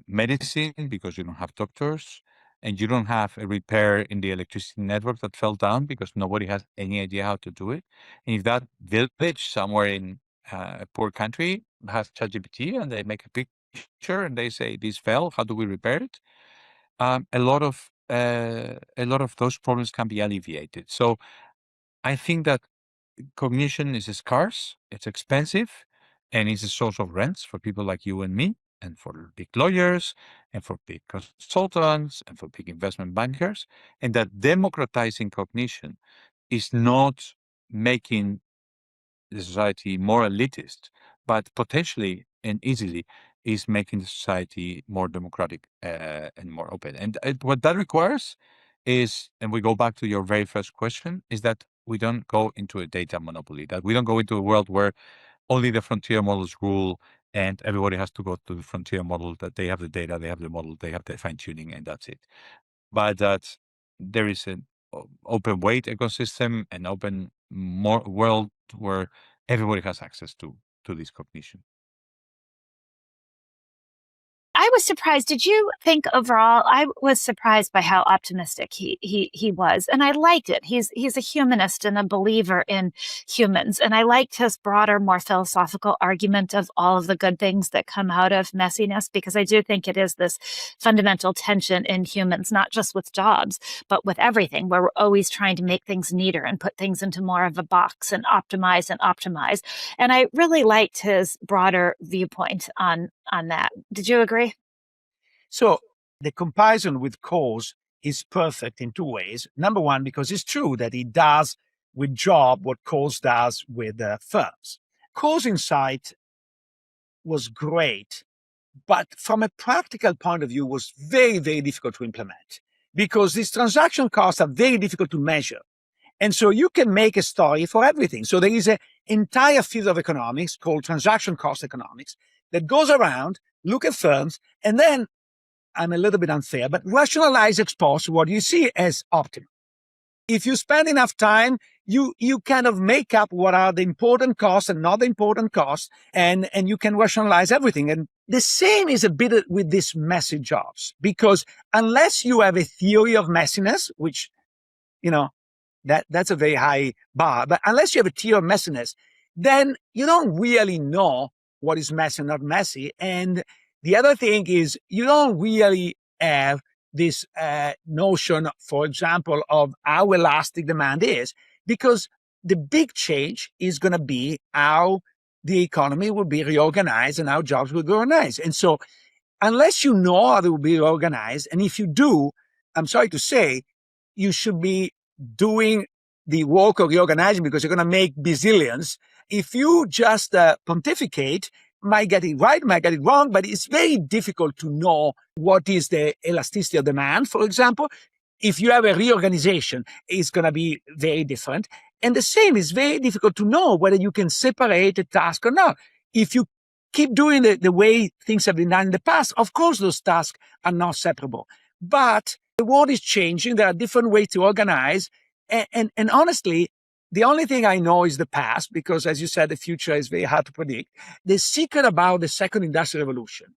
medicine because you don't have doctors, and you don't have a repair in the electricity network that fell down because nobody has any idea how to do it. And if that village somewhere in a poor country has ChatGPT and they make a picture and they say this fell, how do we repair it? A lot of those problems can be alleviated. So I think that cognition is scarce, it's expensive, and it's a source of rents for people like you and me, and for big lawyers, and for big consultants, and for big investment bankers. And that democratizing cognition is not making the society more elitist, but potentially and easily is making the society more democratic and more open. And what that requires is, and we go back to your very first question, is that we don't go into a data monopoly, that we don't go into a world where only the frontier models rule and everybody has to go to the frontier model, that they have the data, they have the model, they have the fine tuning, and that's it. But that there is an open weight ecosystem, an open world where everybody has access to this cognition. I was surprised. Did you think overall? I was surprised by how optimistic he was, and I liked it. He's a humanist and a believer in humans, and I liked his broader, more philosophical argument of all of the good things that come out of messiness, because I do think it is this fundamental tension in humans, not just with jobs, but with everything, where we're always trying to make things neater and put things into more of a box and optimize and optimize. And I really liked his broader viewpoint on that. Did you agree? So the comparison with Coase is perfect in two ways. Number one, because it's true that he does with job what Coase does with firms. Coase Insight was great, but from a practical point of view was very, very difficult to implement because these transaction costs are very difficult to measure. And so you can make a story for everything. So there is an entire field of economics called transaction cost economics that goes around, look at firms, and then, I'm a little bit unfair, but rationalize ex post what you see as optimal. If you spend enough time, you kind of make up what are the important costs and not the important costs, and you can rationalize everything. And the same is a bit with these messy jobs, because unless you have a theory of messiness, which, that's a very high bar, but unless you have a theory of messiness, then you don't really know what is messy and not messy. And the other thing is you don't really have this notion, for example, of how elastic demand is, because the big change is going to be how the economy will be reorganized and how jobs will be organized. And so unless you know how they will be organized, and if you do, I'm sorry to say, you should be doing the work of reorganizing because you're going to make bazillions. If you just pontificate, might get it right, might get it wrong, but it's very difficult to know what is the elasticity of demand, for example. If you have a reorganization, it's going to be very different. And the same is very difficult to know whether you can separate a task or not. If you keep doing it the way things have been done in the past, of course, those tasks are not separable. But the world is changing. There are different ways to organize. And honestly, the only thing I know is the past, because as you said, the future is very hard to predict. The secret about the second industrial revolution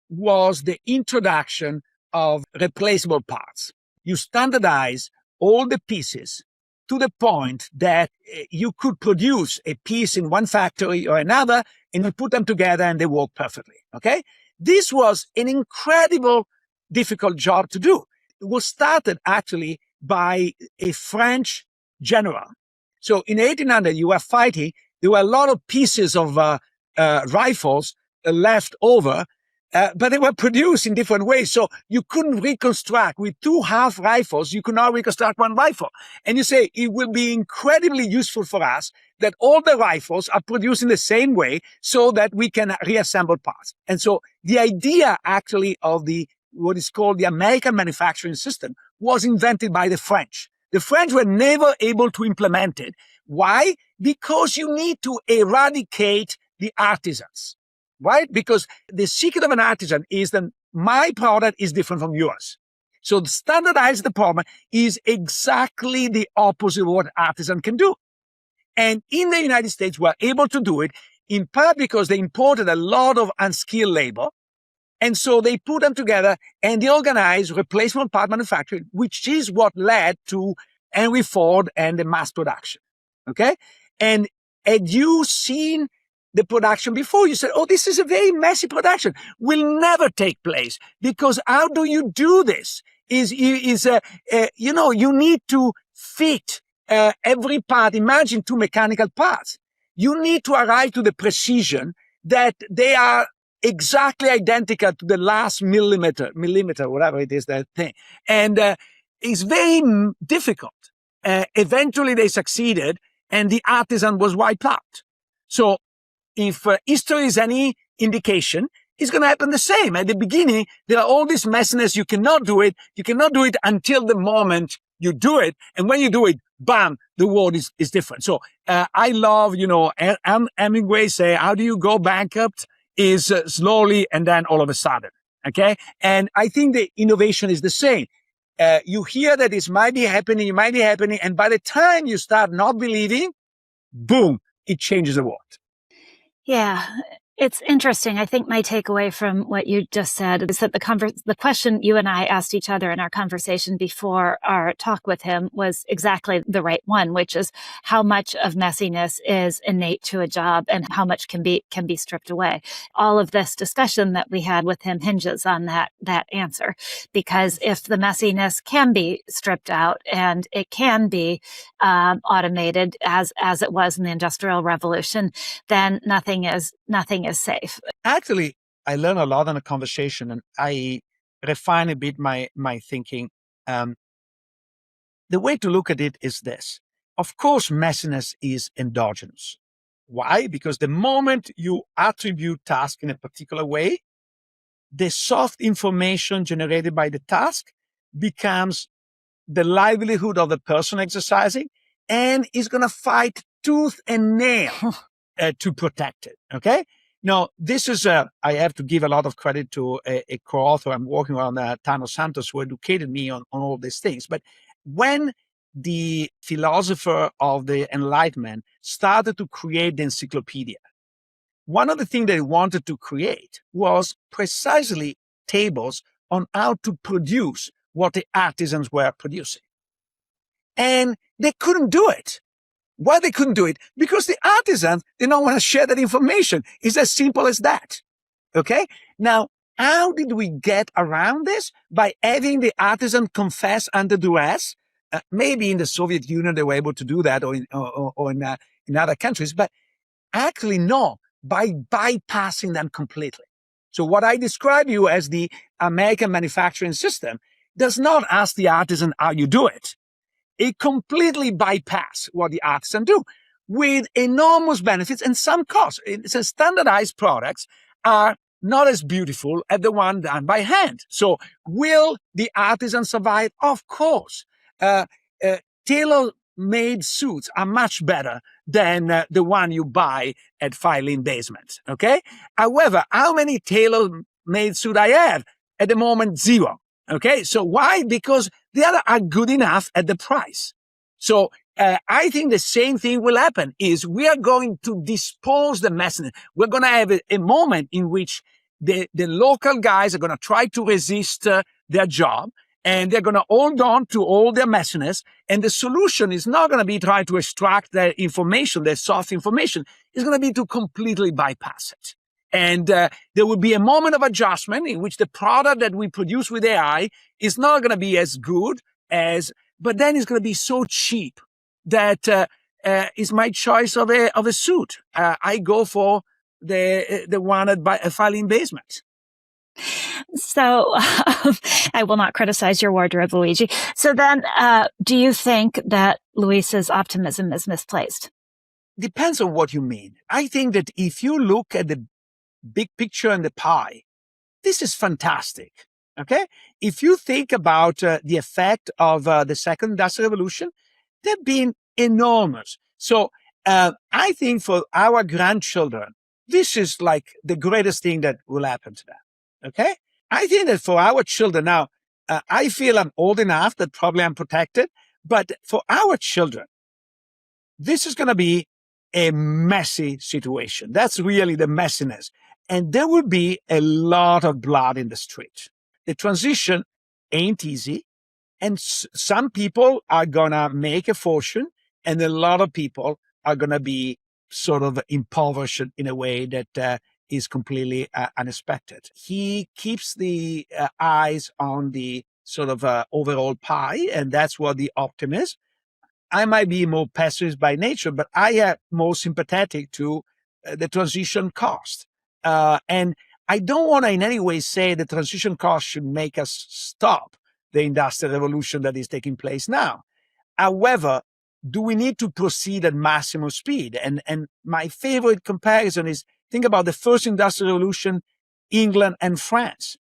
was the introduction of replaceable parts. You standardize all the pieces to the point that you could produce a piece in one factory or another, and you put them together and they work perfectly. Okay? This was an incredible, difficult job to do. It was started actually by a French general. So in 1800, you were fighting. There were a lot of pieces of rifles left over, but they were produced in different ways. So you couldn't reconstruct with two half rifles. You could not reconstruct one rifle. And you say it will be incredibly useful for us that all the rifles are produced in the same way so that we can reassemble parts. And so the idea actually of what is called the American manufacturing system was invented by the French. The French were never able to implement it. Why? Because you need to eradicate the artisans, right? Because the secret of an artisan is that my product is different from yours. So to standardize the problem is exactly the opposite of what artisan can do. And in the United States, we're able to do it in part because they imported a lot of unskilled labor. And so they put them together and they organized replacement part manufacturing, which is what led to Henry Ford and the mass production. Okay? And had you seen the production before? You said, oh, this is a very messy production. Will never take place because how do you do this? You need to fit every part. Imagine two mechanical parts. You need to arrive to the precision that they are exactly identical to the last millimeter, whatever it is, that thing. And it's very difficult. Eventually they succeeded and the artisan was wiped out. So if history is any indication, it's going to happen the same. At the beginning, there are all this messiness. You cannot do it. You cannot do it until the moment you do it. And when you do it, bam, the world is different. So I love, Hemingway say, how do you go bankrupt? Is slowly and then all of a sudden. Okay. And I think the innovation is the same. You hear that it might be happening. And by the time you start not believing, boom, it changes the world. Yeah, it's interesting. I think my takeaway from what you just said is that the question you and I asked each other in our conversation before our talk with him was exactly the right one, which is how much of messiness is innate to a job and how much can be stripped away. All of this discussion that we had with him hinges on that answer, because if the messiness can be stripped out and it can be automated as it was in the Industrial Revolution, then nothing is safe. Actually, I learned a lot in the conversation and I refine a bit my thinking. The way to look at it is this. Of course, messiness is endogenous. Why? Because the moment you attribute task in a particular way, the soft information generated by the task becomes the livelihood of the person exercising and is going to fight tooth and nail to protect it. Okay. Now, this is, I have to give a lot of credit to a co-author I'm working on, Tano Santos, who educated me on all these things. But when the philosopher of the Enlightenment started to create the encyclopedia, one of the things they wanted to create was precisely tables on how to produce what the artisans were producing. And they couldn't do it. Why they couldn't do it? Because the artisans did not want to share that information. It's as simple as that. Okay? Now, how did we get around this? By having the artisan confess under duress. Maybe in the Soviet Union they were able to do that, or in other countries. But Actually, no, by bypassing them completely. So what I describe you as the American manufacturing system does not ask the artisan how you do it. It completely bypass what the artisan do with enormous benefits and some costs. It's a standardized products are not as beautiful as the one done by hand. So will the artisan survive? Of course. Tailor-made suits are much better than the one you buy at filing basement. Okay. However, how many tailor-made suits I have at the moment? Zero. Okay. So why? Because the other are good enough at the price. So I think the same thing will happen is we are going to dispose the messiness. We're going to have a moment in which the local guys are going to try to resist their job, and they're going to hold on to all their messiness. And the solution is not going to be trying to extract their information, their soft information. It's going to be to completely bypass it. And there will be a moment of adjustment in which the product that we produce with AI is not going to be as good as, but then it's going to be so cheap that is my choice of a suit. I go for the one at filing basement. So I will not criticize your wardrobe, Luigi. So then, do you think that Luis's optimism is misplaced? Depends on what you mean. I think that if you look at the big picture and the pie, this is fantastic. Okay? If you think about the effect of the second industrial revolution, they've been enormous. So I think for our grandchildren, this is like the greatest thing that will happen to them. Okay? I think that for our children now, I feel I'm old enough that probably I'm protected, but for our children, this is going to be a messy situation. That's really the messiness. And there will be a lot of blood in the street. The transition ain't easy. And some people are going to make a fortune, and a lot of people are going to be sort of impoverished in a way that is completely unexpected. He keeps the eyes on the sort of overall pie, and that's what the optimist. I might be more pessimist by nature, but I am more sympathetic to the transition cost. And I don't want to in any way say the transition cost should make us stop the industrial revolution that is taking place now. However, do we need to proceed at maximum speed? And my favorite comparison is think about the first industrial revolution, England and France.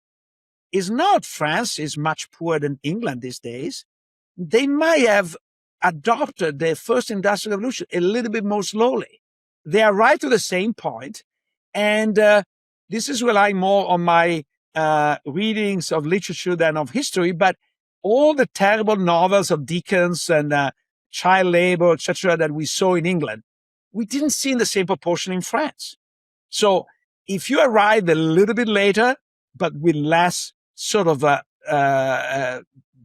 Is not France is much poorer than England these days. They might have adopted the first industrial revolution a little bit more slowly. They are right to the same point. And this is relying more on my readings of literature than of history, but all the terrible novels of Dickens and child labor, etc., that we saw in England, we didn't see in the same proportion in France. So if you arrive a little bit later, but with less sort of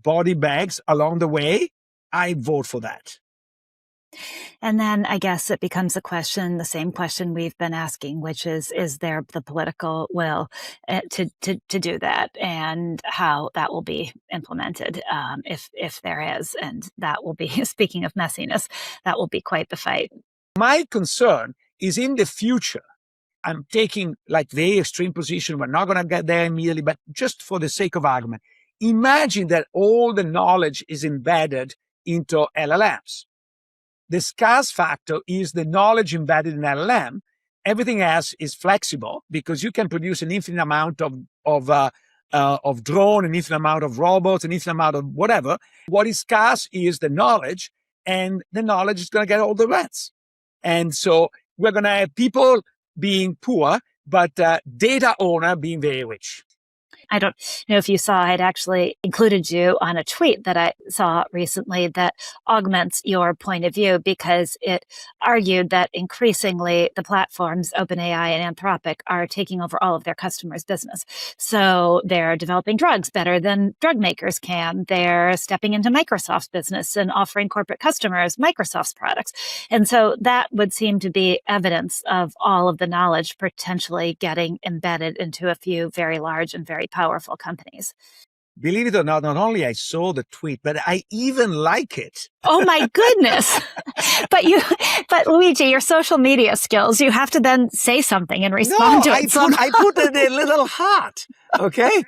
body bags along the way, I vote for that. And then I guess it becomes a question, the same question we've been asking, which is there the political will to do that, and how that will be implemented, if there is. And that will be, speaking of messiness, that will be quite the fight. My concern is in the future. I'm taking like very extreme position. We're not going to get there immediately, but just for the sake of argument, imagine that all the knowledge is embedded into LLMs. The scarce factor is the knowledge embedded in LLM. Everything else is flexible because you can produce an infinite amount of drone, an infinite amount of robots, an infinite amount of whatever. What is scarce is the knowledge, and the knowledge is going to get all the rents. And so we're going to have people being poor, but data owner being very rich. I don't know if you saw, I'd actually included you on a tweet that I saw recently that augments your point of view, because it argued that increasingly the platforms, OpenAI and Anthropic, are taking over all of their customers' business. So they're developing drugs better than drug makers can. They're stepping into Microsoft's business and offering corporate customers Microsoft's products. And so that would seem to be evidence of all of the knowledge potentially getting embedded into a few very large and very powerful companies. Believe it or not only I saw the tweet, but I even like it. Oh my goodness. But Luigi, your social media skills, you have to then say something and respond to it. I put a little heart. Okay.